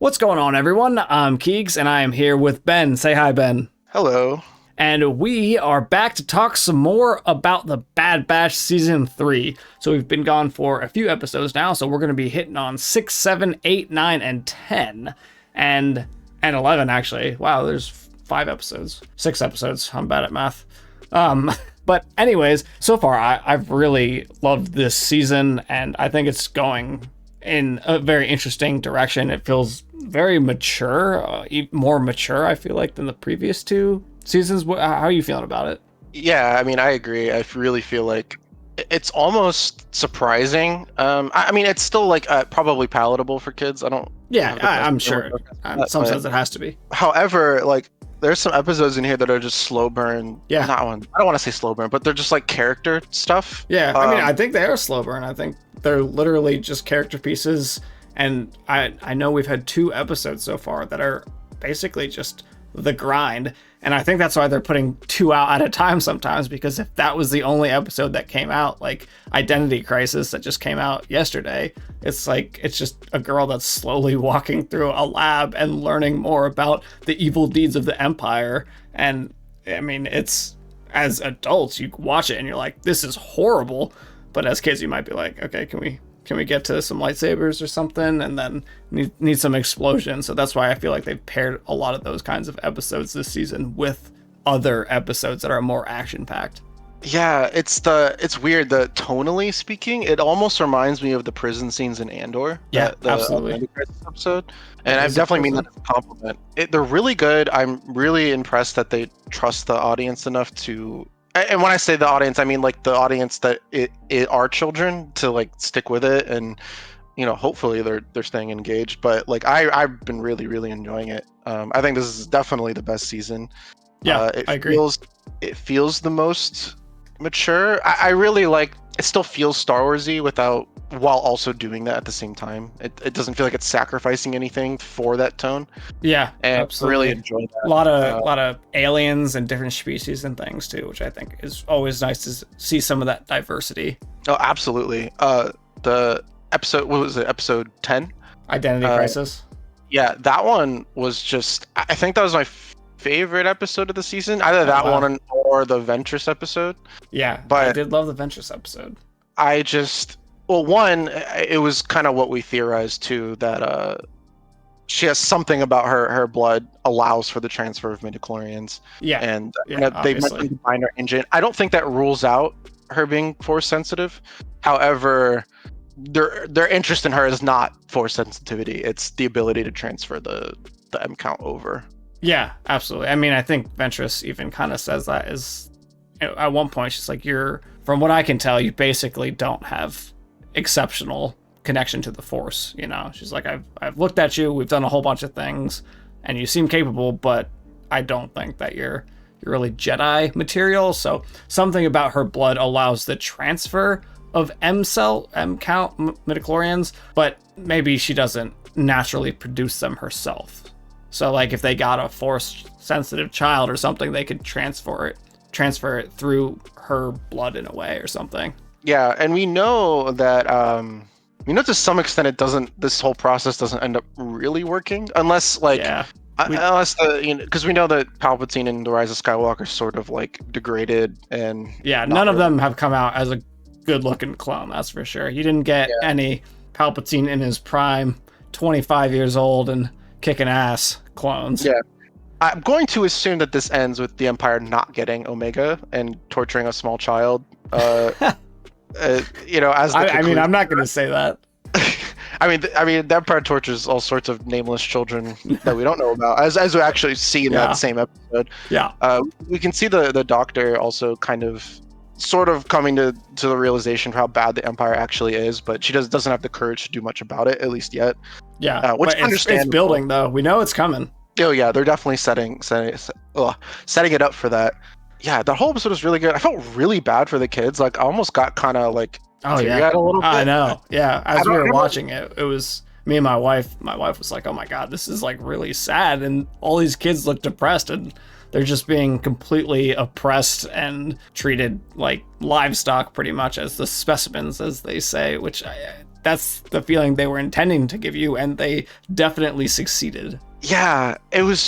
What's going on, everyone? I'm Keegs, and I am here with Ben. Say hi, Ben. Hello. And we are back to talk some more about the Bad Batch Season 3. So we've been gone for a few episodes now, so we're going to be hitting on 6, 7, 8, 9, and 10. And 11, actually. Wow, there's 5 episodes. 6 episodes. I'm bad at math. But anyways, so far, I've really loved this season, and I think it's going in a very interesting direction. It feels very mature, more mature, I feel like, than the previous two seasons. How are you feeling about it? Yeah, I mean, I agree. I really feel like it's almost surprising. I mean, it's still like probably palatable for kids. I don't Yeah, have the best I'm feeling sure. about In that, some but sense, it has to be. however, like there's some episodes in here that are just slow burn. Yeah. Not one. I don't want to say slow burn, but they're just like character stuff. Yeah, I mean, I think they are slow burn. I think they're literally just character pieces. And I know we've had 2 episodes so far that are basically just the grind. And I think that's why they're putting 2 out at a time sometimes, because if that was the only episode that came out, like Identity Crisis that just came out yesterday, it's like, it's just a girl that's slowly walking through a lab and learning more about the evil deeds of the Empire. And I mean, it's, as adults, you watch it and you're like, this is horrible. But as kids, you might be like, okay, can we get to some lightsabers or something, and then need some explosion. So that's why I feel like they've paired a lot of those kinds of episodes this season with other episodes that are more action packed. Yeah, it's weird. The tonally speaking, it almost reminds me of the prison scenes in Andor. Yeah, the absolutely. Identity Crisis episode, and It I is a definitely mean prison. that as a compliment. They're really good. I'm really impressed that they trust the audience enough to. And when I say the audience, I mean like the audience that it are children to like stick with it, and hopefully they're staying engaged. But like I've been really enjoying it. I think this is definitely the best season. Yeah, It I agree. feels the most mature. I really like. It still feels Star Warsy while also doing that at the same time. It doesn't feel like it's sacrificing anything for that tone, Yeah, and I really absolutely. enjoy A that. lot of aliens and different species and things too, which I think is always nice to see some of that diversity. Oh, absolutely. The episode, what was it? Episode 10. Identity Crisis. Yeah, that one was just. I think that was my favorite episode of the season. Either that Wow. one or the Ventress episode. Yeah, I But did love the Ventress episode. I just, well, one, it was kind of what we theorized too, that she has something about her blood allows for the transfer of midichlorians, Yeah, and yeah, they obviously. mentioned the binder engine. I don't think that rules out her being force sensitive. However, their interest in her is not force sensitivity; it's the ability to transfer the M count over. Yeah, absolutely. I mean, I think Ventress even kind of says that is, at one point, she's like, from what I can tell, you basically don't have exceptional connection to the Force. She's like, I've looked at you, we've done a whole bunch of things, and you seem capable, but I don't think that you're really Jedi material. So something about her blood allows the transfer of M count midichlorians, but maybe she doesn't naturally produce them herself. So like if they got a force sensitive child or something, they could transfer it through her blood in a way or something. Yeah, and we know that to some extent this whole process doesn't end up really working unless like Yeah. unless because we know that Palpatine and the Rise of Skywalker sort of like degraded and Yeah, not none of really- them have come out as a good looking clone, that's for sure. You didn't get any Palpatine in his prime, 25 years old and kicking ass clones. Yeah. I'm going to assume that this ends with the Empire not getting Omega and torturing a small child. As the I mean, I'm not going to say that. I mean, the Empire tortures all sorts of nameless children that we don't know about, as we actually see in that same episode. Yeah. We can see the Doctor also kind of, sort of coming to the realization of how bad the Empire actually is, but she doesn't have the courage to do much about it, at least yet. Yeah, which but it's building though. We know it's coming. Oh yeah, they're definitely setting it up for that. Yeah, the whole episode was really good. I felt really bad for the kids. Like I almost got kind of like teary-eyed a little bit. I know. Yeah, as we were watching it, it was me and my wife. My wife was like, "Oh my god, this is like really sad," and all these kids look depressed, and they're just being completely oppressed and treated like livestock, pretty much as the specimens, as they say. Which that's the feeling they were intending to give you, and they definitely succeeded. Yeah, it was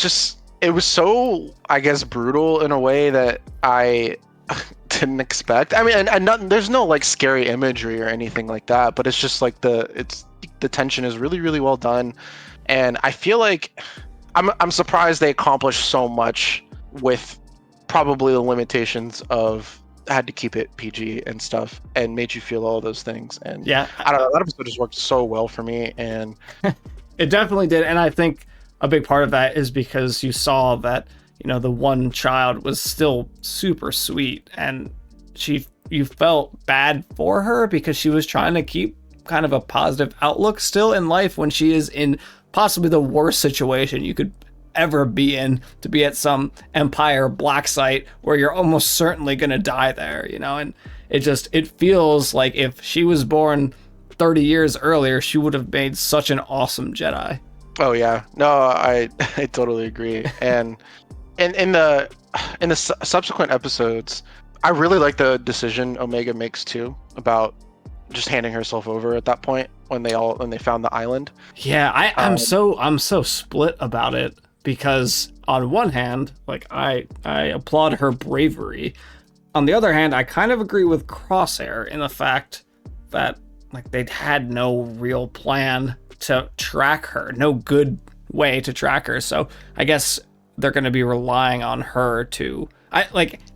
so, I guess, brutal in a way that I didn't expect. I mean, and there's no like scary imagery or anything like that, but it's just like the tension is really, really well done, and I feel like I'm surprised they accomplished so much with probably the limitations of had to keep it PG and stuff, and made you feel all those things. And Yeah, I don't know, that episode just worked so well for me, and it definitely did. And I think a big part of that is because you saw that, you know, the one child was still super sweet, and you felt bad for her because she was trying to keep kind of a positive outlook still in life when she is in possibly the worst situation you could ever be in, to be at some Empire black site where you're almost certainly going to die there, you know. And it feels like if she was born 30 years earlier, she would have made such an awesome Jedi. oh yeah, no, I I totally agree. And in the subsequent episodes, I really like the decision Omega makes too about just handing herself over at that point when they found the island. Yeah, I'm so split about it, because on one hand, like I applaud her bravery. On the other hand, I kind of agree with Crosshair in the fact that like they'd had no real plan to track her, no good way to track her. So I guess they're going to be relying on her to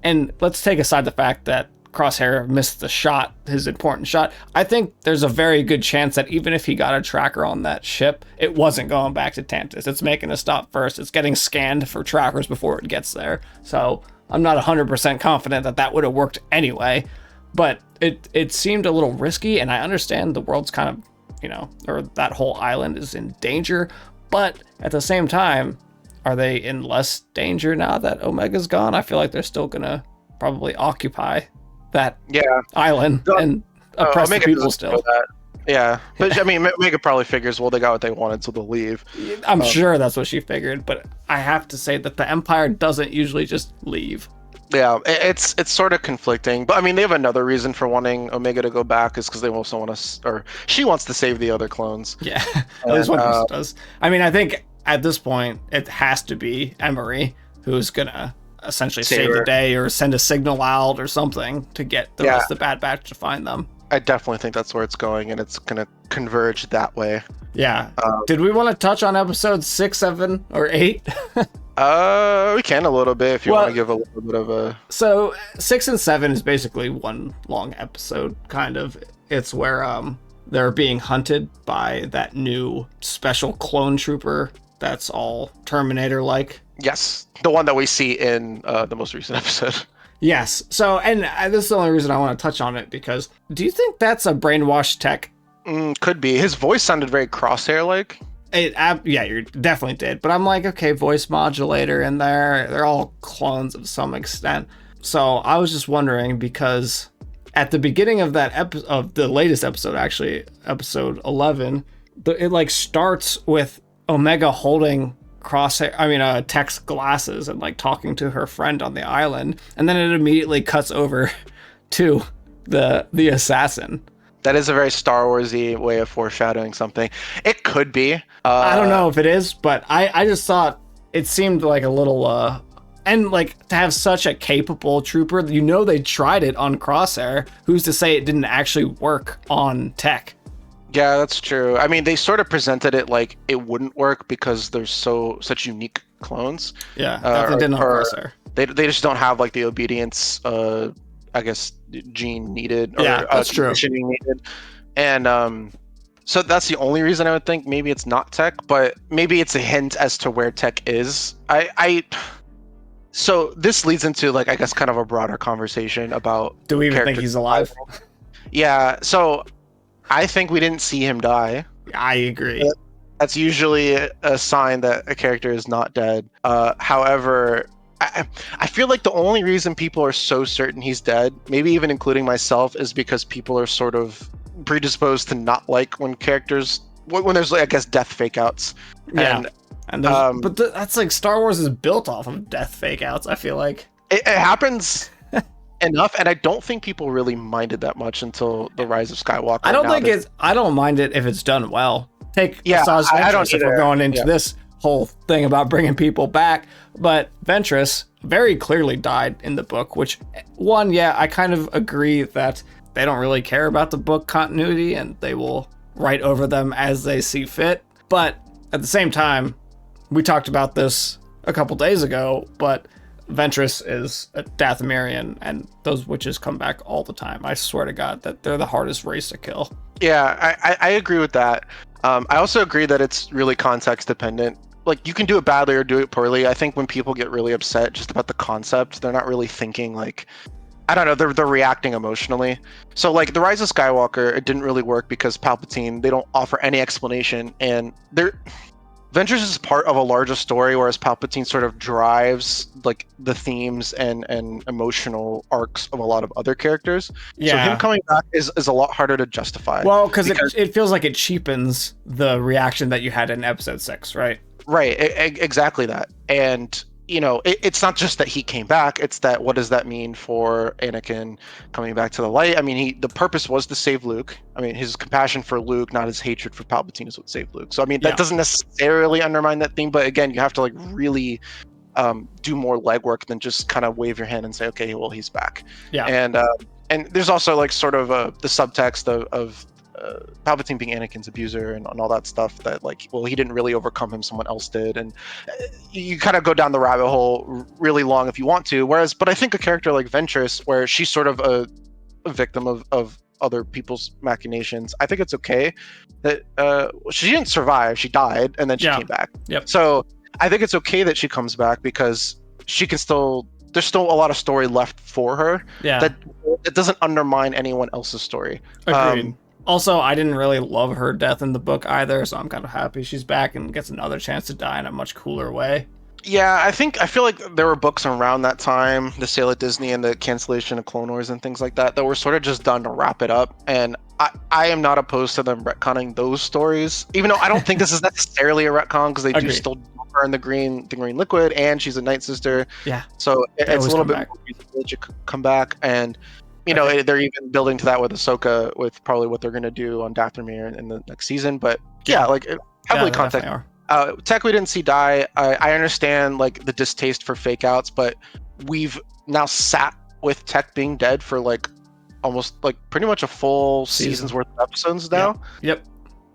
and let's take aside the fact that Crosshair missed the shot, his important shot. I think there's a very good chance that even if he got a tracker on that ship, it wasn't going back to Tantiss. It's making a stop first. It's getting scanned for trackers before it gets there. So I'm not 100% confident that would have worked anyway, but it seemed a little risky, and I understand the world's kind of, you know, or that whole island is in danger, but at the same time, are they in less danger now that Omega's gone? I feel like they're still gonna probably occupy that island and oppress the people still. Yeah, but I mean, Omega probably figures, well, they got what they wanted, so they'll leave. I'm sure that's what she figured, but I have to say that the Empire doesn't usually just leave. Yeah, it's sort of conflicting, but I mean, they have another reason for wanting Omega to go back, is because they also want to, or she wants to save the other clones. Yeah, at least one person does. I mean, I think at this point it has to be Emerie who's gonna essentially save the day or send a signal out or something to get the rest of the Bad Batch to find them. I definitely think that's where it's going, and it's gonna converge that way. Yeah. Did we want to touch on episodes 6, 7, or 8? We can a little bit if you want to give a little bit of a. So 6 and 7 is basically one long episode, kind of. It's where they're being hunted by that new special clone trooper that's all Terminator-like. Yes, the one that we see in the most recent episode. Yes. So, and this is the only reason I want to touch on it, because do you think that's a brainwashed tech? Could be. His voice sounded very Crosshair-like. Yeah, you definitely did. But I'm like, okay, voice modulator in there. They're all clones of some extent. So I was just wondering, because at the beginning of that of the latest episode, actually, episode 11, it like starts with Omega holding Tech's glasses and like talking to her friend on the island, and then it immediately cuts over to the assassin. That is a very Star Wars-y way of foreshadowing something. It could be. I don't know if it is, but I just thought it seemed like a little and like to have such a capable trooper, you know, they tried it on Crosshair. Who's to say it didn't actually work on Tech? Yeah, that's true. I mean, they sort of presented it like it wouldn't work because there's such unique clones. Yeah, definitely didn't on Crosshair. They just don't have like the obedience, I guess, gene needed. Or, yeah, that's true. Needed. And so that's the only reason I would think maybe it's not Tech, but maybe it's a hint as to where Tech is. So this leads into like, I guess, kind of a broader conversation about. Do we even think he's alive? Yeah. So I think we didn't see him die. I agree. That's usually a sign that a character is not dead. However, I feel like the only reason people are so certain he's dead, maybe even including myself, is because people are sort of predisposed to not like when characters, when there's, like, I guess, death fake outs. Yeah. But that's like Star Wars is built off of death fake outs, I feel like. It happens enough, and I don't think people really minded that much until the Rise of Skywalker. I don't think it's. I don't mind it if it's done well. Take Asajj I don't Ventress if we're going into this whole thing about bringing people back, but Ventress very clearly died in the book. Which I kind of agree that they don't really care about the book continuity and they will write over them as they see fit. But at the same time, we talked about this a couple days ago, but Ventress is a Dathomirian, and those witches come back all the time. I swear to God that they're the hardest race to kill. Yeah, I agree with that. I also agree that it's really context dependent. Like, you can do it badly or do it poorly. I think when people get really upset just about the concept, they're not really thinking, like, I don't know, they're reacting emotionally. So, like, The Rise of Skywalker, it didn't really work because Palpatine, they don't offer any explanation, and Ventress is part of a larger story, whereas Palpatine sort of drives like the themes and emotional arcs of a lot of other characters. Yeah. So him coming back is a lot harder to justify. Well, because it feels like it cheapens the reaction that you had in episode 6, right? Right, exactly that. And you know, it's not just that he came back, it's that what does that mean for Anakin coming back to the light? I mean, the purpose was to save Luke. I mean, his compassion for Luke, not his hatred for Palpatine, is what saved Luke. So I mean, that doesn't necessarily undermine that theme, but again, you have to like really do more legwork than just kind of wave your hand and say, okay, well, he's back. Yeah. And there's also like sort of the subtext of Palpatine being Anakin's abuser and all that stuff, that like, well, he didn't really overcome him, someone else did, and you kind of go down the rabbit hole really long if you want to. But I think a character like Ventress, where she's sort of a victim of other people's machinations, I think it's okay that she didn't survive, she died, and then she came back. Yep. So I think it's okay that she comes back because she can there's still a lot of story left for her. Yeah. That it doesn't undermine anyone else's story. Agreed. Also, I didn't really love her death in the book either, so I'm kind of happy she's back and gets another chance to die in a much cooler way. Yeah, I feel like there were books around that time, the sale at Disney and the cancellation of Clone Wars and things like that, that were sort of just done to wrap it up. And I am not opposed to them retconning those stories, even though I don't think this is necessarily a retcon, because they do still burn the green liquid, and she's a Night Sister. Yeah. So it's a little bit more reasonable that you come back. And you know, they're even building to that with Ahsoka, with probably what they're going to do on Dathomir in the next season. But yeah, like heavily context. Tech we didn't see die. I understand like the distaste for fake outs, but we've now sat with Tech being dead for like almost like pretty much a full season's worth of episodes now. Yep.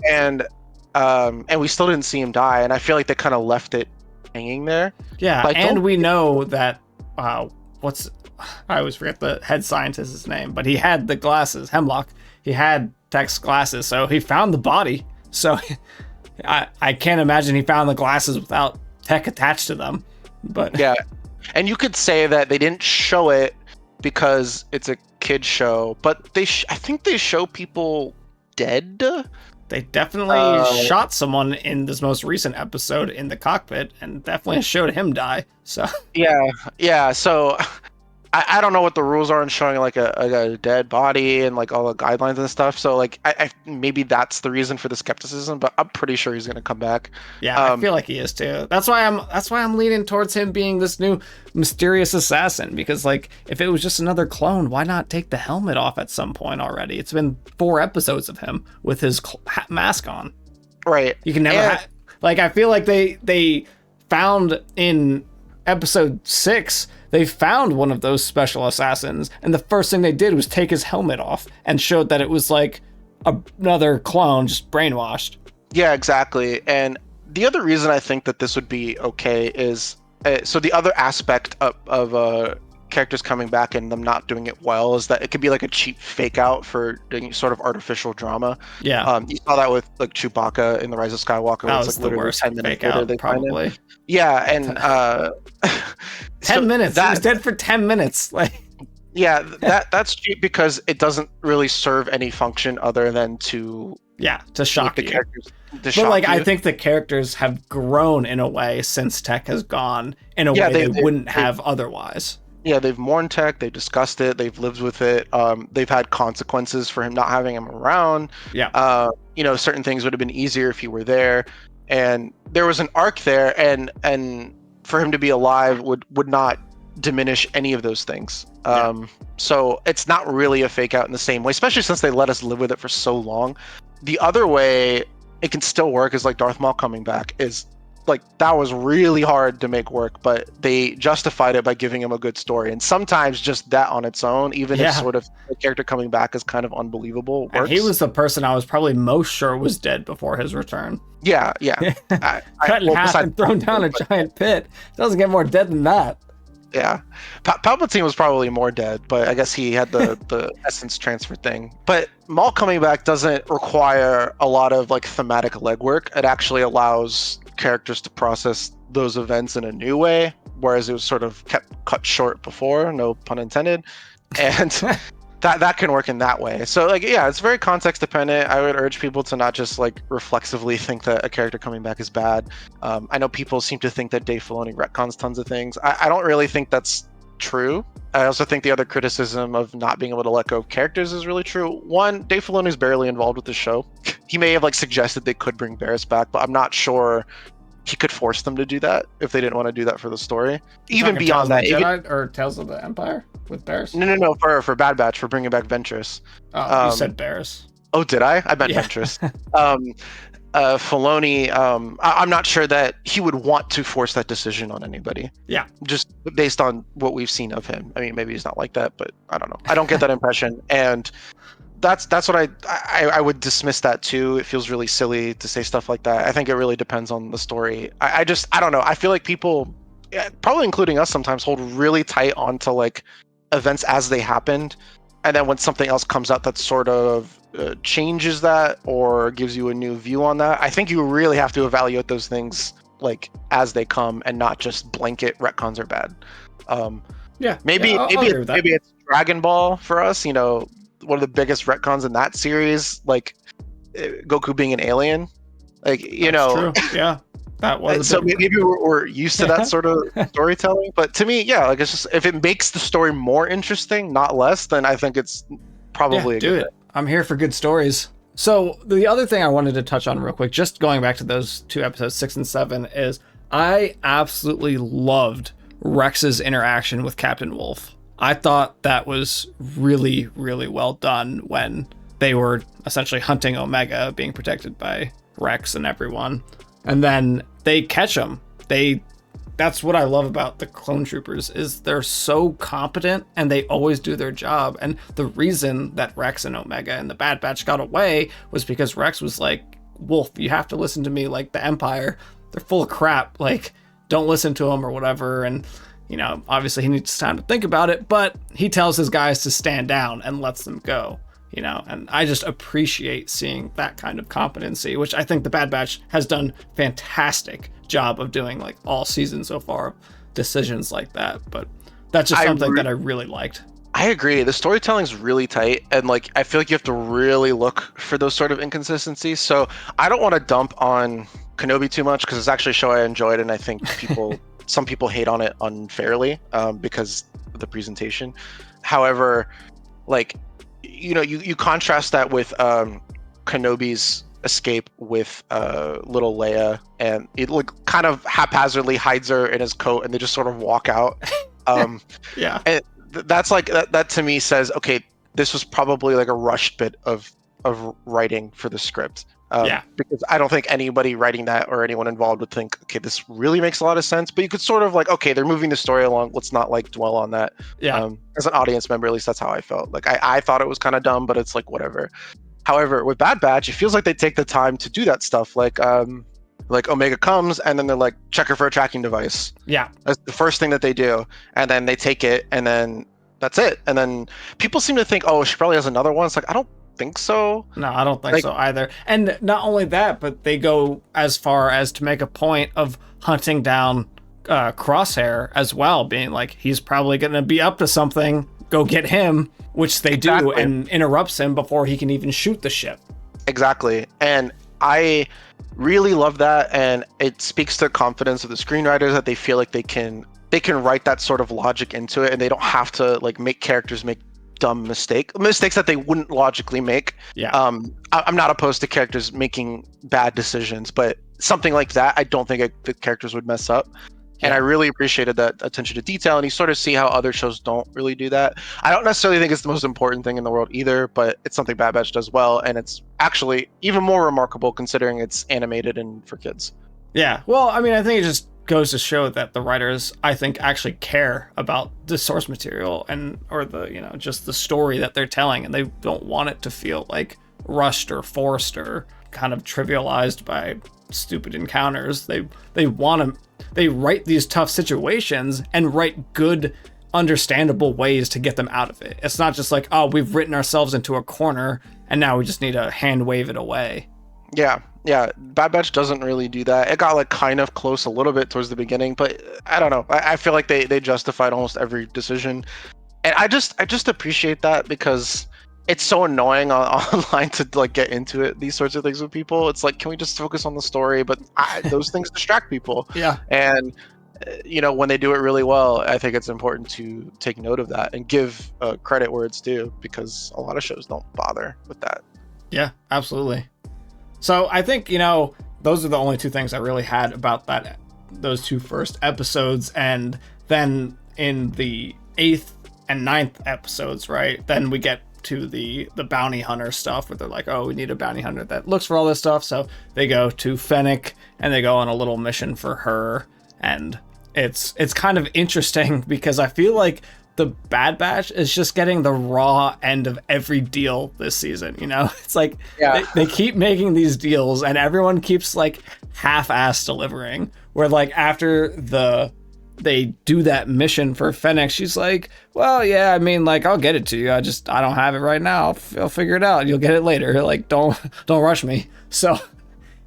And we still didn't see him die, and I feel like they kind of left it hanging there. Yeah, and we know that I always forget the head scientist's name, but he had the glasses, Hemlock. He had Tech's glasses, so he found the body. So I can't imagine he found the glasses without Tech attached to them. But yeah, and you could say that they didn't show it because it's a kid show, but I think they show people dead. They definitely shot someone in this most recent episode in the cockpit, and definitely showed him die. So yeah. So I don't know what the rules are in showing like a dead body and like all the guidelines and stuff. So like I maybe that's the reason for the skepticism, but I'm pretty sure he's gonna come back. Yeah, I feel like he is too. That's why I'm leaning towards him being this new mysterious assassin, because like if it was just another clone, why not take the helmet off at some point already? It's been 4 episodes of him with his mask on. Right. You can never like I feel like they found in episode 6. They found one of those special assassins, and the first thing they did was take his helmet off and showed that it was like another clone just brainwashed. Yeah, exactly. And the other reason I think that this would be okay is so the other aspect of characters coming back and them not doing it well is that it could be like a cheap fake out for doing sort of artificial drama. Yeah. You saw that with like Chewbacca in The Rise of Skywalker. That was like the worst fake out, probably. Yeah, and 10 minutes. He was dead for 10 minutes. Like, yeah, that's cheap because it doesn't really serve any function other than to shock the you. Characters. But like, I think the characters have grown in a way since Tech has gone in a way they wouldn't have otherwise. Yeah, they've mourned Tech, they've discussed it, they've lived with it. They've had consequences for him not having him around. Yeah. You know, certain things would have been easier if he were there, and there was an arc there, and for him to be alive would not diminish any of those things. So it's not really a fake out in the same way, especially since they let us live with it for so long. The other way it can still work is like Darth Maul coming back is like that was really hard to make work, but they justified it by giving him a good story. And sometimes just that on its own, even if sort of the character coming back is kind of unbelievable, works. And he was the person I was probably most sure was dead before his return. Yeah. Cut in half and thrown down a giant pit. Doesn't get more dead than that. Yeah, Palpatine was probably more dead, but I guess he had the essence transfer thing. But Maul coming back doesn't require a lot of like thematic legwork. It actually allows characters to process those events in a new way, whereas it was sort of kept cut short before, no pun intended, and that can work in that way. So like, yeah, it's very context dependent. I would urge people to not just like reflexively think that a character coming back is bad. I know people seem to think that Dave Filoni retcons tons of things. I don't really think that's true. I also think the other criticism of not being able to let go of characters is really true. One, Dave Filoni's barely involved with the show. He may have like suggested they could bring Barriss back, but I'm not sure he could force them to do that if they didn't want to do that for the story. Even beyond that, Jedi or Tales of the Empire with Barriss? No, for Bad Batch, for bringing back Ventress. Oh, you said Barriss. Oh, did I? I meant Ventress. Filoni, I'm not sure that he would want to force that decision on anybody. Yeah. Just based on what we've seen of him. I mean, maybe he's not like that, but I don't know. I don't get that impression. And that's what I would dismiss that too. It feels really silly to say stuff like that. I think it really depends on the story. I don't know. I feel like people, probably including us sometimes, hold really tight onto like events as they happened. And then when something else comes out that sort of changes that or gives you a new view on that, I think you really have to evaluate those things like as they come and not just blanket retcons are bad. Maybe it's Dragon Ball for us, you know, one of the biggest retcons in that series, like Goku being an alien, like, you know. True. Yeah, that was so maybe we're used to that sort of storytelling, but to me, yeah, like it's just, if it makes the story more interesting, not less, then I think it's probably a good thing. I'm here for good stories. So the other thing I wanted to touch on real quick, just going back to those two episodes 6 and 7, is I absolutely loved Rex's interaction with Captain Wolf. I thought that was really, really well done when they were essentially hunting Omega, being protected by Rex and everyone. And then they catch him. That's what I love about the clone troopers, is they're so competent and they always do their job. And the reason that Rex and Omega and the Bad Batch got away was because Rex was like, Wolf, you have to listen to me. Like, the Empire, they're full of crap. Like, don't listen to them or whatever. And you know, obviously he needs time to think about it, but he tells his guys to stand down and lets them go, you know, and I just appreciate seeing that kind of competency, which I think the Bad Batch has done fantastic job of doing, like, all season so far, decisions like that. But that's just something that I really liked. I agree. The storytelling's really tight, and like I feel like you have to really look for those sort of inconsistencies. So I don't want to dump on Kenobi too much because it's actually a show I enjoyed, and I think some people hate on it unfairly because of the presentation. However, like, you know, you contrast that with Kenobi's escape with little Leia, and it like kind of haphazardly hides her in his coat, and they just sort of walk out. Yeah. And that's like that to me says, okay, this was probably like a rushed bit of writing for the script. Because I don't think anybody writing that or anyone involved would think, okay, this really makes a lot of sense. But you could sort of like, okay, they're moving the story along. Let's not like dwell on that. As an audience member, at least that's how I felt. Like I thought it was kind of dumb, but it's like whatever. However, with Bad Batch, it feels like they take the time to do that stuff. Like Omega comes and then they're like, check her for a tracking device. Yeah. That's the first thing that they do. And then they take it and then that's it. And then people seem to think, oh, she probably has another one. It's like, I don't think so. No, I don't think so either. And not only that, but they go as far as to make a point of hunting down Crosshair as well, being like, he's probably going to be up to something. Go get him, which they do, and interrupts him before he can even shoot the ship. Exactly. And I really love that, and it speaks to the confidence of the screenwriters that they feel like they can write that sort of logic into it, and they don't have to like make characters make dumb mistakes that they wouldn't logically make. I'm not opposed to characters making bad decisions, but something like that I don't think the characters would mess up. And I really appreciated that attention to detail, and you sort of see how other shows don't really do that. I don't necessarily think it's the most important thing in the world either, but it's something Bad Batch does well, and it's actually even more remarkable considering it's animated and for kids. Yeah, well, I mean, I think it just goes to show that the writers, I think, actually care about the source material or the, just the story that they're telling, and they don't want it to feel like rushed or forced or kind of trivialized by stupid encounters. They write these tough situations and write good, understandable ways to get them out of it. It's not just like, oh, we've written ourselves into a corner and now we just need to hand wave it away. Yeah. Bad Batch doesn't really do that. It got like kind of close a little bit towards the beginning, but I don't know. I feel like they justified almost every decision, and I just appreciate that because it's so annoying online to like get into these sorts of things with people. It's like, can we just focus on the story? But those things distract people. Yeah. And when they do it really well, I think it's important to take note of that and give credit where it's due, because a lot of shows don't bother with that. Yeah, absolutely. So I think, those are the only two things I really had about those two first episodes. And then in the 8th and 9th episodes, right, then we get to the bounty hunter stuff where they're like, oh, we need a bounty hunter that looks for all this stuff. So they go to Fennec and they go on a little mission for her. And it's kind of interesting because I feel like the Bad Batch is just getting the raw end of every deal this season. It's like they keep making these deals and everyone keeps like half-ass delivering, where like after they do that mission for Fennec, she's like, well, yeah, I mean, like, I'll get it to you. I don't have it right now. I'll figure it out. You'll get it later. Like, don't rush me. So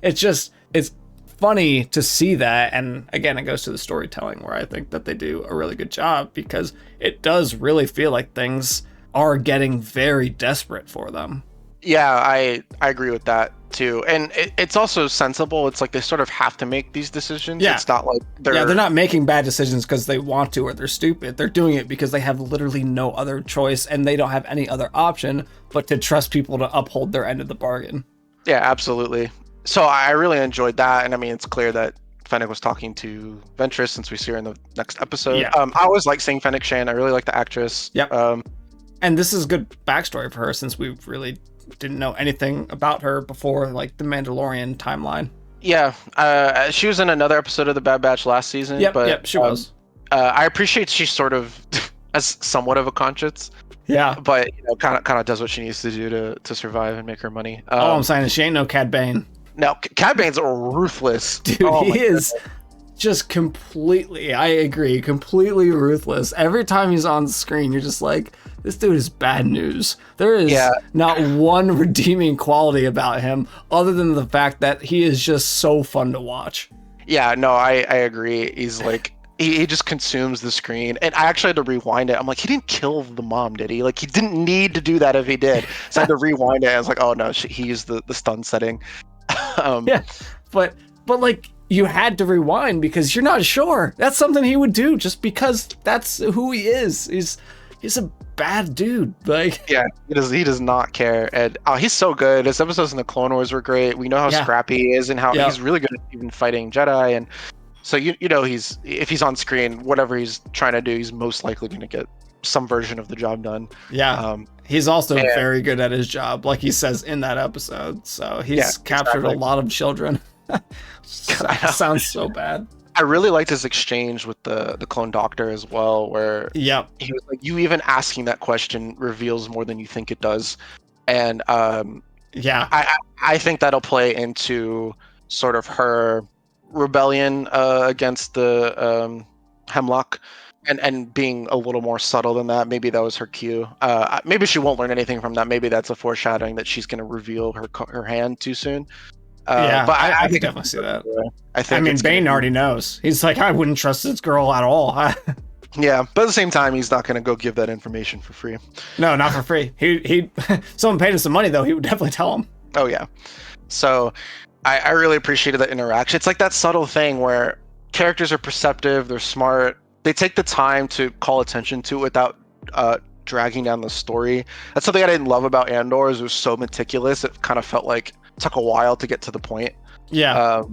it's funny to see that. And again, it goes to the storytelling where I think that they do a really good job, because it does really feel like things are getting very desperate for them. Yeah, I agree with that too, and it's also sensible. It's like they sort of have to make these decisions. Yeah. It's not like they're not making bad decisions because they want to or they're stupid. They're doing it because they have literally no other choice and they don't have any other option but to trust people to uphold their end of the bargain. Yeah, absolutely. So I really enjoyed that, and I mean, it's clear that Fennec was talking to Ventress, since we see her in the next episode. Yeah. I always like seeing Fennec Shand. I really like the actress. Yep. And this is good backstory for her, since we really didn't know anything about her before like the Mandalorian timeline. Yeah, she was in another episode of the Bad Batch last season. Yep, she was. I appreciate she's sort of as somewhat of a conscience. Yeah, but kind of does what she needs to do to survive and make her money. All I'm saying is she ain't no Cad Bane. No, Cad Bane's ruthless. Dude, he is just completely, I agree, completely ruthless. Every time he's on screen, you're just like, this dude is bad news. There is not one redeeming quality about him other than the fact that he is just so fun to watch. Yeah, no, I agree. He's like, he just consumes the screen. And I actually had to rewind it. I'm like, he didn't kill the mom, did he? Like, he didn't need to do that if he did. So I had to rewind it. I was like, oh no, he used the stun setting. Yeah, but like, you had to rewind because you're not sure. That's something he would do just because that's who he is. He's a bad dude. Like, yeah, he does not care. And he's so good. His episodes in the Clone Wars were great. We know how scrappy he is and how he's really good at even fighting Jedi. And so if he's on screen, whatever he's trying to do, he's most likely going to get some version of the job done. Yeah. He's also very good at his job, like he says in that episode. So he's captured a lot of children. Sounds so bad. I really liked his exchange with the clone doctor as well, where he was like, you even asking that question reveals more than you think it does. And I think that'll play into sort of her rebellion against the Hemlock, and being a little more subtle than that. Maybe that was her cue. Maybe she won't learn anything from that. Maybe that's a foreshadowing that she's going to reveal her hand too soon. But I can definitely see that. I mean, Bane already knows. He's like, I wouldn't trust this girl at all. Yeah, but at the same time, he's not going to go give that information for free. No, not for free. He someone paid him some money though. He would definitely tell him. Oh yeah. So I really appreciated that interaction. It's like that subtle thing where characters are perceptive, they're smart, they take the time to call attention to it without dragging down the story. That's something I didn't love about Andor, is it was so meticulous. It kind of felt like it took a while to get to the point. Yeah.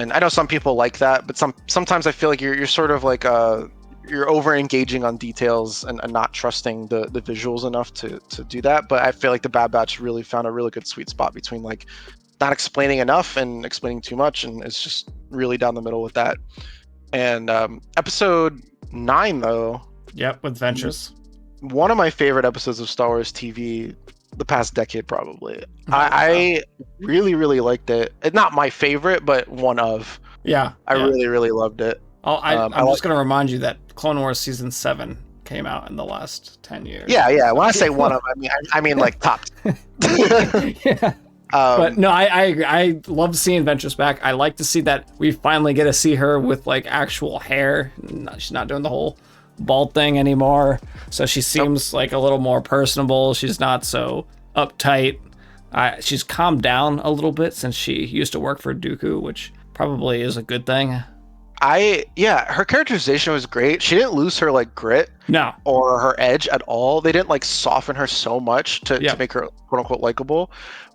And I know some people like that, but sometimes I feel like you're sort of like you're over engaging on details and not trusting the visuals enough to do that. But I feel like the Bad Batch really found a really good sweet spot between like not explaining enough and explaining too much, and it's just really down the middle with that. And episode 9 though, Yep, with Ventress. one of my favorite episodes of Star Wars TV the past decade probably. Oh, wow. I really really liked it. It's not my favorite, but one of. Yeah, I really really loved it. I'm just going to remind you that Clone Wars Season 7 came out in the last 10 years. Yeah. When I say one of, I mean like top. Yeah. But no, I love seeing Ventress back. I like to see that we finally get to see her with like actual hair. She's not doing the whole bald thing anymore. So she seems like a little more personable. She's not so uptight. She's calmed down a little bit since she used to work for Dooku, which probably is a good thing. Her characterization was great. She didn't lose her like grit or her edge at all. They didn't like soften her so much to make her quote unquote likable,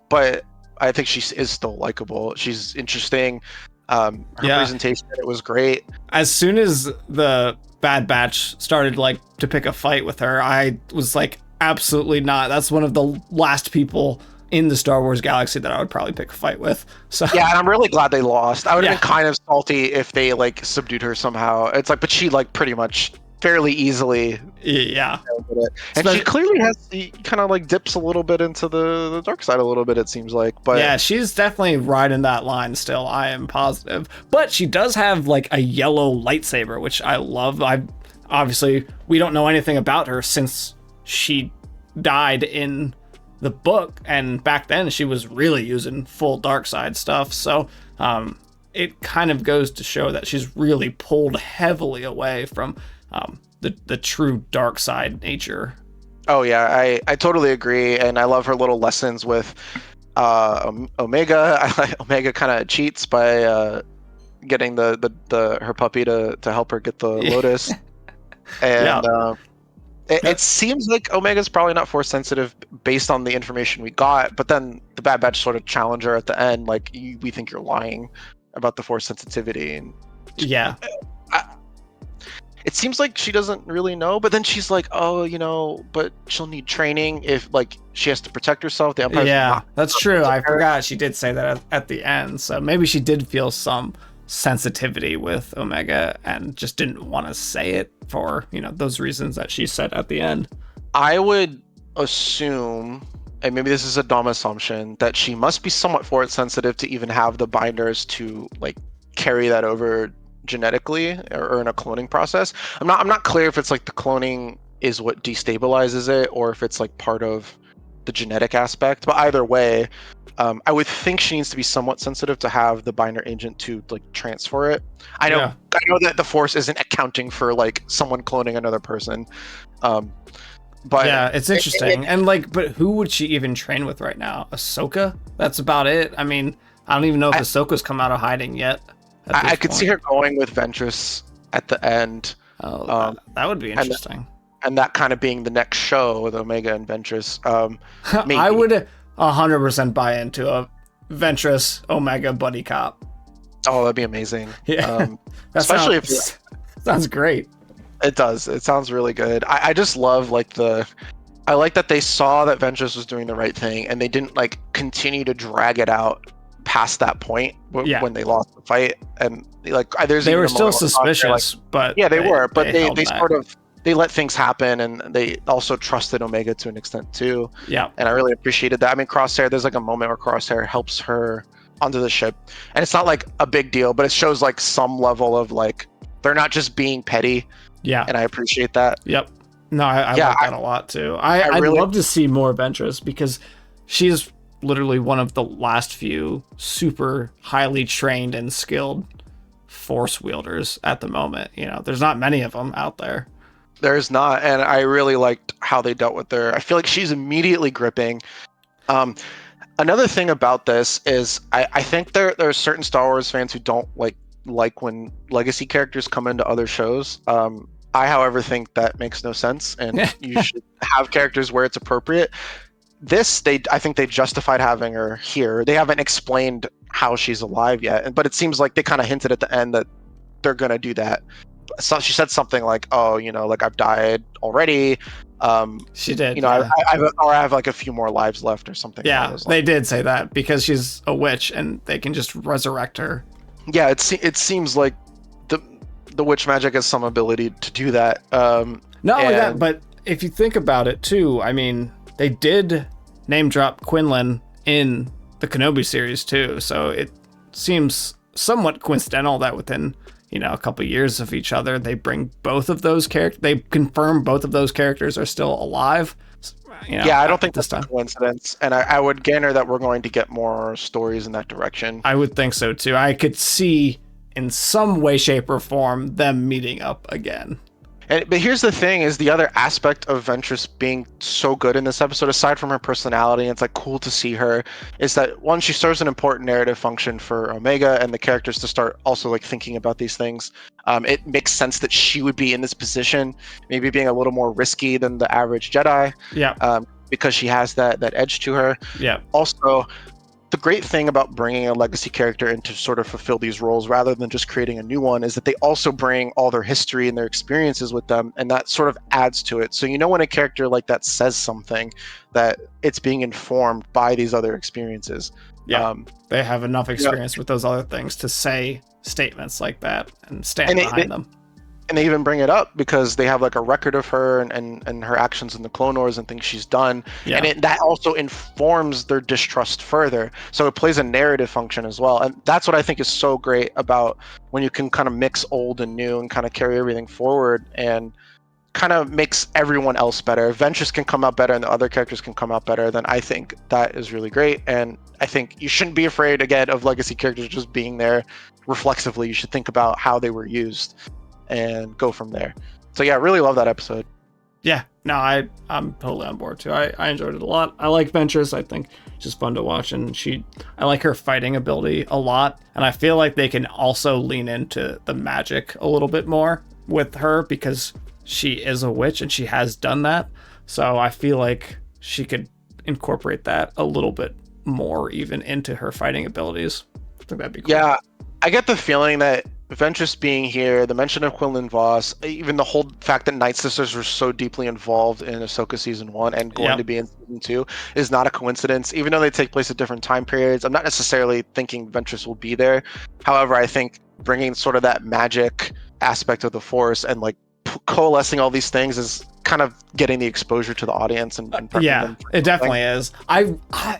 but I think she is still likable. She's interesting. Her presentation, it was great. As soon as the Bad Batch started like to pick a fight with her, I was like, absolutely not. That's one of the last people in the Star Wars galaxy that I would probably pick a fight with. So yeah, and I'm really glad they lost. I would have been kind of salty if they like subdued her somehow. It's like, but she like pretty much fairly easily. Yeah. And she clearly kind of like dips a little bit into the dark side a little bit, it seems like. But yeah, she's definitely riding that line still. I am positive. But she does have like a yellow lightsaber, which I love. Obviously we don't know anything about her since she died in the book, and back then she was really using full dark side stuff. So it kind of goes to show that she's really pulled heavily away from the true dark side nature. Oh yeah, I totally agree, and I love her little lessons with Omega. Omega kind of cheats by getting her puppy to help her get the Lotus, and it seems like Omega's probably not force sensitive based on the information we got, but then the Bad Batch sort of challenge her at the end, like, we think you're lying about the force sensitivity, and it seems like she doesn't really know, but then she's like, oh, but she'll need training if like she has to protect herself. The Empire's that's true. I forgot she did say that at the end, so maybe she did feel some sensitivity with Omega and just didn't want to say it for those reasons that she said at the end. I would assume, and maybe this is a dumb assumption, that she must be somewhat force sensitive to even have the binders to like carry that over genetically or in a cloning process. I'm not clear if it's like the cloning is what destabilizes it or if it's like part of the genetic aspect, but either way, I would think she needs to be somewhat sensitive to have the binder agent to like transfer it. I know that the force isn't accounting for like someone cloning another person, but yeah, it's interesting. But who would she even train with right now? Ahsoka? That's about it. I mean, I don't even know if Ahsoka's come out of hiding yet. I could see her going with Ventress at the end. Oh, that would be interesting. And that kind of being the next show with Omega and Ventress. I would 100% buy into a Ventress Omega buddy cop. Oh, that'd be amazing. Yeah, especially if sounds great. It does. It sounds really good. I just love I like that they saw that Ventress was doing the right thing and they didn't like continue to drag it out past that point when they lost the fight, and like they were still suspicious, but yeah, they were, but they sort of they let things happen, and they also trusted Omega to an extent too. Yeah, and I really appreciated that. I mean, Crosshair, there's like a moment where Crosshair helps her onto the ship, and it's not like a big deal, but it shows like some level of like they're not just being petty. Yeah, and I appreciate that. Yep. No, I like that a lot too. I'd love to see more Ventress because she's literally one of the last few super highly trained and skilled force wielders at the moment. There's not many of them out there. There's not, and I really liked how they dealt with her. I feel like she's immediately gripping. Another thing about this is I think there are certain Star Wars fans who don't like when legacy characters come into other shows. I, however, think that makes no sense, and you should have characters where it's appropriate. I think they justified having her here. They haven't explained how she's alive yet. But it seems like they kind of hinted at the end that they're gonna do that. So she said something like, "Oh, like I've died already. She did, I, yeah. I have like a few more lives left or something." Yeah, they did say that because she's a witch and they can just resurrect her. Yeah, it seems like the witch magic has some ability to do that. Not only that, but if you think about it too, I mean, they did name drop Quinlan in the Kenobi series too, so it seems somewhat coincidental that within a couple years of each other, they bring both of those characters. They confirm both of those characters are still alive. Yeah, I don't think that's a coincidence, and I would gander that we're going to get more stories in that direction. I would think so too. I could see in some way, shape, or form them meeting up again. But here's the thing: is the other aspect of Ventress being so good in this episode, aside from her personality, and it's like cool to see her, is that one, she serves an important narrative function for Omega and the characters to start also like thinking about these things. It makes sense that she would be in this position, maybe being a little more risky than the average Jedi. Yeah. Because she has that edge to her. Yeah. Also, the great thing about bringing a legacy character in to sort of fulfill these roles rather than just creating a new one is that they also bring all their history and their experiences with them, and that sort of adds to it. So when a character like that says something, that it's being informed by these other experiences. Yeah, they have enough experience with those other things to say statements like that and stand behind them. And they even bring it up because they have like a record of her and her actions in the Clone Wars and things she's done. Yeah. And that also informs their distrust further. So it plays a narrative function as well. And that's what I think is so great about when you can kind of mix old and new and kind of carry everything forward and kind of makes everyone else better. If Ventress can come out better and the other characters can come out better, then I think that is really great. And I think you shouldn't be afraid, again, of legacy characters just being there reflexively. You should think about how they were used and go from there. So yeah, really love that episode. Yeah, no, I'm totally on board too. I enjoyed it a lot. I like Ventress. I think she's fun to watch, and I like her fighting ability a lot. And I feel like they can also lean into the magic a little bit more with her because she is a witch and she has done that. So I feel like she could incorporate that a little bit more even into her fighting abilities. I think that'd be cool. Yeah, I get the feeling that Ventress being here, the mention of Quinlan Vos, even the whole fact that Night Sisters were so deeply involved in Ahsoka Season 1 and going to be in Season 2 is not a coincidence. Even though they take place at different time periods, I'm not necessarily thinking Ventress will be there. However, I think bringing sort of that magic aspect of the Force and like coalescing all these things is kind of getting the exposure to the audience and yeah, it definitely is. I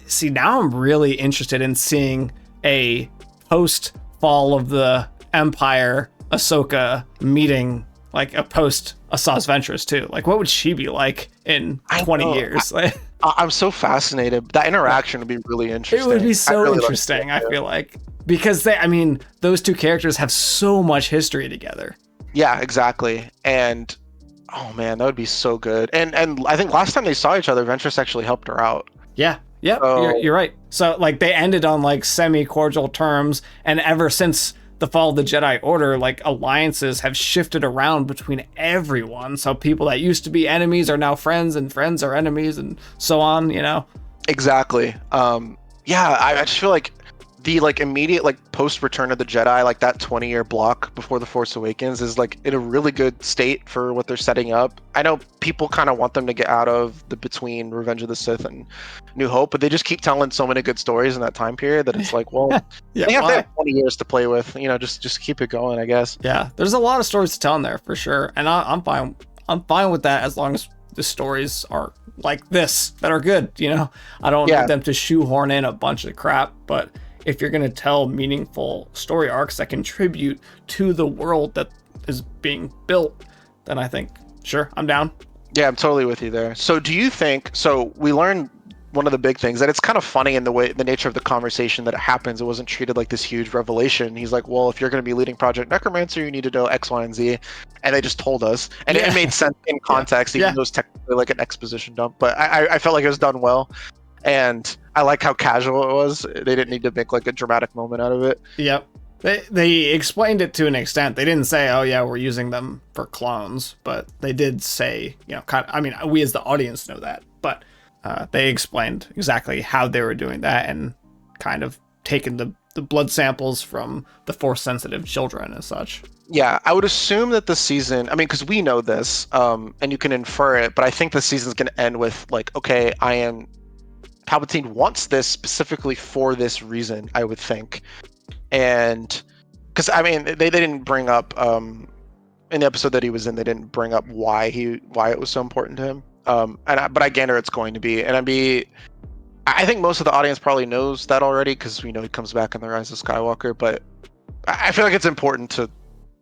see, now I'm really interested in seeing a post fall of the Empire Ahsoka meeting, like a post Asajj Ventress too. Like, what would she be like in 20 years? I'm so fascinated. That interaction would be really interesting. It would be so interesting, I feel like, because those two characters have so much history together. Yeah, exactly. And oh man, that would be so good. And I think last time they saw each other, Ventress actually helped her out. Yeah. Yep. So, you're right. So like they ended on like semi-cordial terms, and ever since the fall of the Jedi Order, like alliances have shifted around between everyone. So people that used to be enemies are now friends, and friends are enemies, and so on. Exactly. Yeah, I just feel like the like immediate like post Return of the Jedi, like that 20-year block before The Force Awakens is like in a really good state for what they're setting up. I know people kind of want them to get out of the between Revenge of the Sith and New Hope, but they just keep telling so many good stories in that time period that it's like, well, they have 20 years to play with, just keep it going, I guess. Yeah, there's a lot of stories to tell in there for sure, and I'm fine with that as long as the stories are like this that are good. I don't need them to shoehorn in a bunch of crap, but if you're going to tell meaningful story arcs that contribute to the world that is being built, then I think, sure, I'm down. Yeah, I'm totally with you there. So do you think, we learned one of the big things, that it's kind of funny in the nature of the conversation that it happens. It wasn't treated like this huge revelation. He's like, well, if you're going to be leading Project Necromancer, you need to know X, Y, and Z. And they just told us. And it made sense in context, even though it was technically like an exposition dump. But I felt like it was done well. And I like how casual it was. They didn't need to make like a dramatic moment out of it. Yep. They explained it to an extent. They didn't say, oh yeah, we're using them for clones, but they did say, we as the audience know that, but they explained exactly how they were doing that and kind of taken the blood samples from the Force sensitive children and such. Yeah, I would assume that the season, I mean, because we know this, and you can infer it, but I think the season's going to end with, like, okay, Palpatine wants this specifically for this reason, I would think. And, because, I mean, they didn't bring up, in the episode that he was in, they didn't bring up why it was so important to him. But I gander it's going to be. And I think most of the audience probably knows that already, because we know he comes back in The Rise of Skywalker, but I feel like it's important to,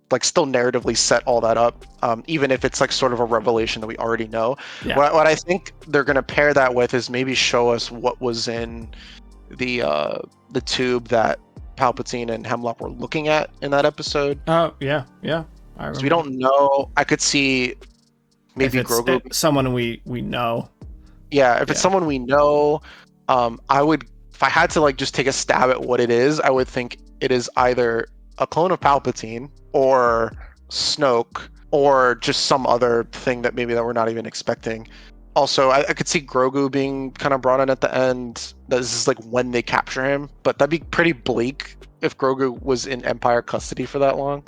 like, still narratively set all that up, even if it's like sort of a revelation that we already know. Yeah. What I think they're going to pair that with is maybe show us what was in the tube that Palpatine and Hemlock were looking at in that episode. Oh, yeah. So we don't know. I could see maybe if it's Grogu. Someone we know. Yeah, if it's someone we know, I would, if I had to like just take a stab at what it is, I would think it is either a clone of Palpatine or Snoke or just some other thing that we're not even expecting. Also, I could see Grogu being kind of brought in at the end. This is like when they capture him, but that'd be pretty bleak if Grogu was in Empire custody for that long.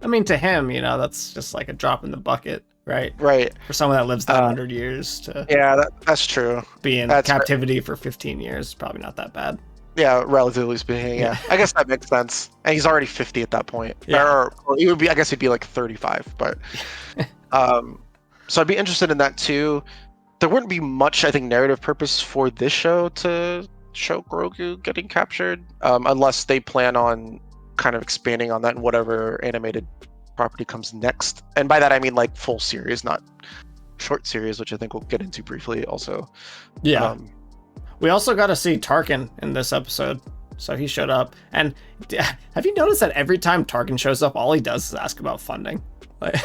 I mean, to him, that's just like a drop in the bucket, right? Right. For someone that lives 100 years to that's true. Be in captivity for 15 years, probably not that bad. Yeah, relatively speaking, yeah. I guess that makes sense. And he's already 50 at that point. Yeah. Or he would be, I guess he'd be like 35, but so I'd be interested in that too. There wouldn't be much, I think, narrative purpose for this show to show Grogu getting captured, unless they plan on kind of expanding on that in whatever animated property comes next. And by that I mean like full series, not short series, which I think we'll get into briefly also. Yeah. We also got to see Tarkin in this episode. So he showed up. And have you noticed that every time Tarkin shows up, all he does is ask about funding? Like,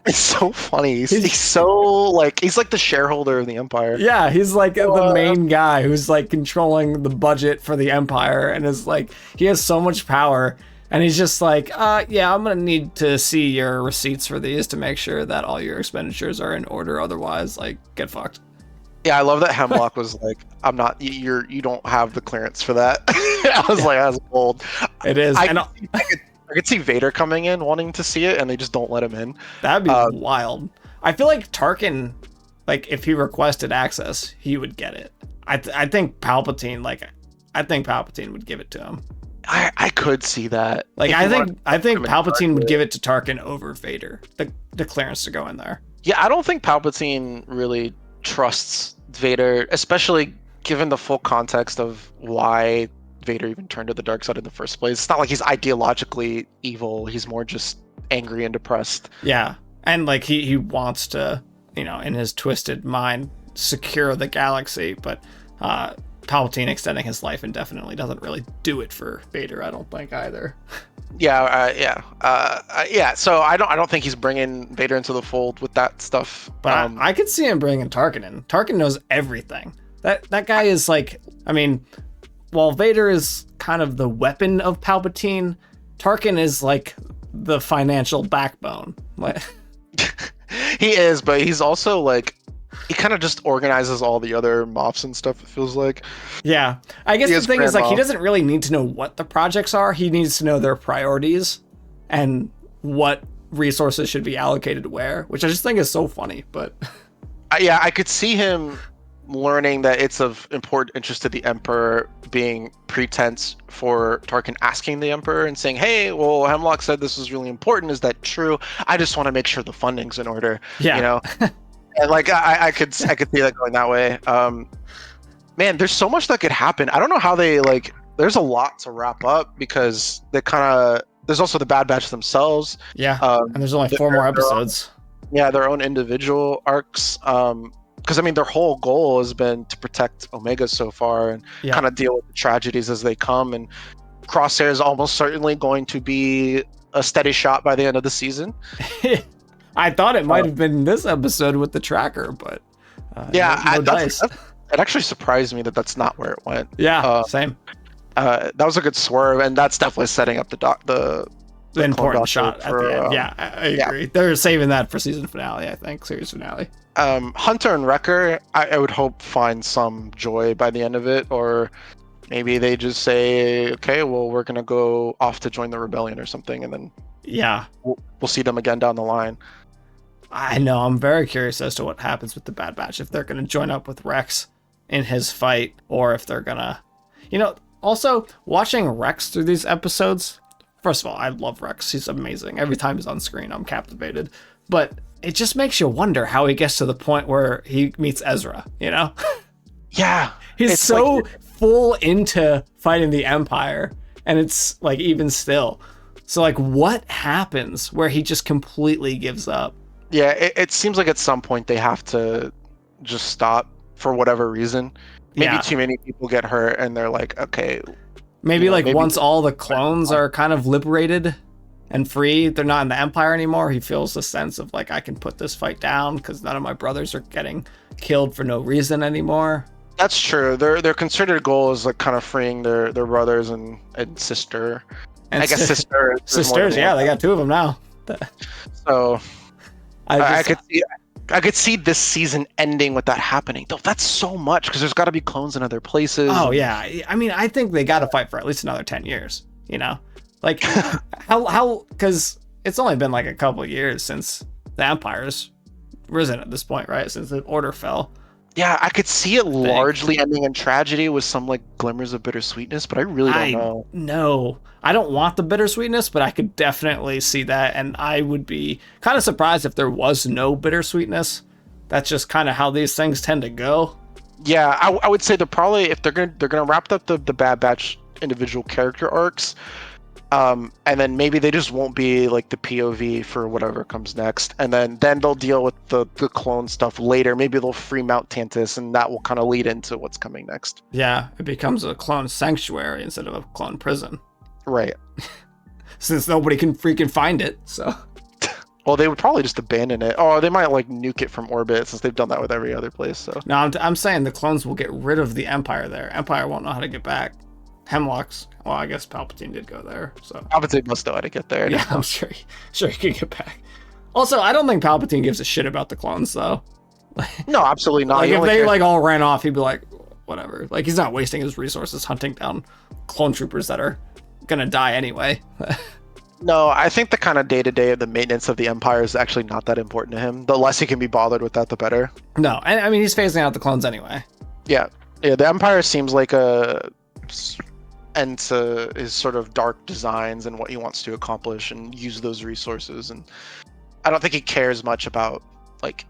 it's so funny. He's so like, he's like the shareholder of the Empire. Yeah, he's like the main guy who's like controlling the budget for the Empire, and is like, he has so much power. And he's just like, yeah, I'm going to need to see your receipts for these to make sure that all your expenditures are in order. Otherwise, like, get fucked. Yeah, I love that Hemlock was like, I'm not, you don't have the clearance for that. I was like, that's bold. It is. I could see Vader coming in wanting to see it, and they just don't let him in. That'd be wild. I feel like Tarkin, like, if he requested access, he would get it. I think Palpatine would give it to him. I could see that. Like, I think Palpatine would give it to Tarkin over Vader, the clearance to go in there. Yeah, I don't think Palpatine really trusts Vader, especially given the full context of why Vader even turned to the dark side in the first place. It's not like he's ideologically evil. He's more just angry and depressed. Yeah, and like he wants to, in his twisted mind, secure the galaxy, but Palpatine extending his life indefinitely doesn't really do it for Vader, I don't think, either. Yeah. So I don't think he's bringing Vader into the fold with that stuff. But I could see him bringing Tarkin in. Tarkin knows everything. That guy is like, I mean, while Vader is kind of the weapon of Palpatine, Tarkin is like the financial backbone. He is, but he's also like, he kind of just organizes all the other Moffs and stuff, it feels like. Yeah. I guess the thing is, like, he doesn't really need to know what the projects are. He needs to know their priorities and what resources should be allocated where, which I just think is so funny. But yeah, I could see him learning that it's of important interest to the Emperor, being pretense for Tarkin asking the Emperor and saying, hey, well, Hemlock said this was really important. Is that true? I just want to make sure the funding's in order. Yeah. And like I could see that going that way. Man, there's so much that could happen. I don't know how they like. There's a lot to wrap up because there's also the Bad Batch themselves. Yeah, and there's only 4 more episodes. Their own individual arcs. Because I mean, their whole goal has been to protect Omega so far and kind of deal with the tragedies as they come. And Crosshair is almost certainly going to be a steady shot by the end of the season. I thought it might have been this episode with the tracker, but no dice. It actually surprised me that that's not where it went. Yeah, same. That was a good swerve, and that's definitely setting up the important shot at the end. Yeah, I agree. They're saving that for season finale, I think, series finale. Hunter and Wrecker, I would hope find some joy by the end of it, or Maybe they just say, okay, well, we're gonna go off to join the rebellion or something, and then Yeah. we'll see them again down the line. I know. I'm very curious as to what happens with the Bad Batch. If they're going to join up with Rex in his fight, or if they're going to... Also, watching Rex through these episodes... First of all, I love Rex. He's amazing. Every time he's on screen, I'm captivated. But it just makes you wonder how he gets to the point where he meets Ezra, Yeah. He's so full into fighting the Empire, and it's like even still. So like what happens where he just completely gives up? Yeah, it seems like at some point they have to just stop for whatever reason. Maybe too many people get hurt and they're like, okay. Maybe once all the clones are kind of liberated and free, they're not in the Empire anymore, he feels the sense of like, I can put this fight down because none of my brothers are getting killed for no reason anymore. That's true. Their considered goal is like kind of freeing their brothers and sister. And I guess sisters, yeah, they got two of them now. So I could see this season ending with that happening. Though that's so much because there's got to be clones in other places. Oh yeah, I mean, I think they got to fight for at least another 10 years. Like how because it's only been like a couple of years since the Empire's risen at this point, right? Since the Order fell. Yeah, I could see it largely ending in tragedy with some like glimmers of bittersweetness, but I really don't know. No, I don't want the bittersweetness, but I could definitely see that, and I would be kind of surprised if there was no bittersweetness. That's just kind of how these things tend to go. Yeah, I would say they're probably if they're gonna wrap up the Bad Batch individual character arcs. And then maybe they just won't be like the POV for whatever comes next, and then they'll deal with the clone stuff later. Maybe they'll free Mount Tantiss, and that will kind of lead into what's coming next. Yeah, it becomes a clone sanctuary instead of a clone prison. Right. Since nobody can freaking find it, so. Well, they would probably just abandon it. Oh, they might like nuke it from orbit since they've done that with every other place. So. No, I'm saying the clones will get rid of the Empire there. Empire won't know how to get back. Hemlocks. Well, I guess Palpatine did go there, so Palpatine must know how to get there. Yeah, I'm sure he can get back. Also, I don't think Palpatine gives a shit about the clones, though. No, absolutely not. Like if they like all ran off, he'd be like, whatever. Like he's not wasting his resources hunting down clone troopers that are gonna die anyway. No, I think the kind of day-to-day of the maintenance of the Empire is actually not that important to him. The less he can be bothered with that, the better. No, I mean he's phasing out the clones anyway. Yeah. The Empire seems like a end to his sort of dark designs and what he wants to accomplish and use those resources, and I don't think he cares much about like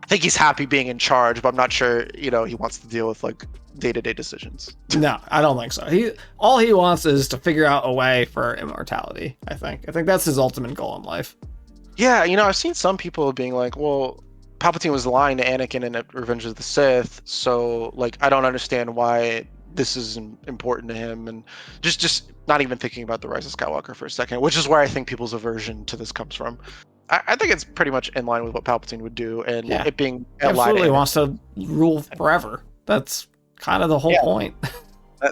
I think he's happy being in charge, but I'm not sure he wants to deal with like day-to-day decisions. No, I don't think so. All he wants is to figure out a way for immortality. I think that's his ultimate goal in life. Yeah, I've seen some people being like, well, Palpatine was lying to Anakin in Revenge of the Sith, so like I don't understand why this is important to him, and just not even thinking about the Rise of Skywalker for a second, which is where I think people's aversion to this comes from. I think it's pretty much in line with what Palpatine would do, and it being he absolutely wants to rule forever. That's kind of the whole point.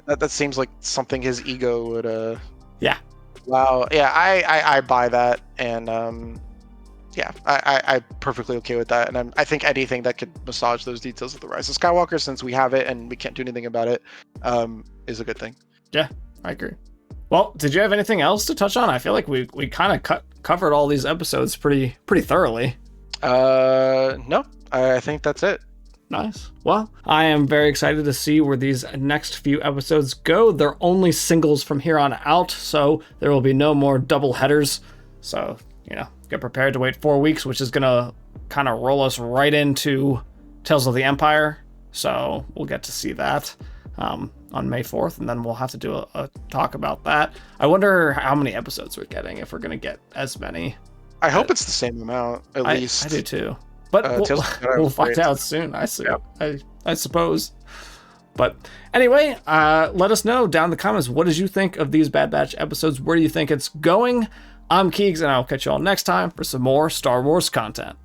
That seems like something his ego would. Yeah. Wow. Yeah, I buy that, and yeah, I'm perfectly okay with that, and I think anything that could massage those details of the Rise of Skywalker, since we have it and we can't do anything about it, is a good thing. Yeah, I agree. Well, did you have anything else to touch on? I feel like we kind of covered all these episodes pretty thoroughly. No, I think that's it. Nice. Well, I am very excited to see where these next few episodes go. They're only singles from here on out, so there will be no more double headers. So, get prepared to wait 4 weeks, which is going to kind of roll us right into Tales of the Empire. So we'll get to see that on May 4th, and then we'll have to do a talk about that. I wonder how many episodes we're getting, if we're going to get as many. I hope it's the same amount, at least. I do too. But we'll find out soon, I suppose. But anyway, let us know down in the comments, what did you think of these Bad Batch episodes? Where do you think it's going? I'm Keegs, and I'll catch you all next time for some more Star Wars content.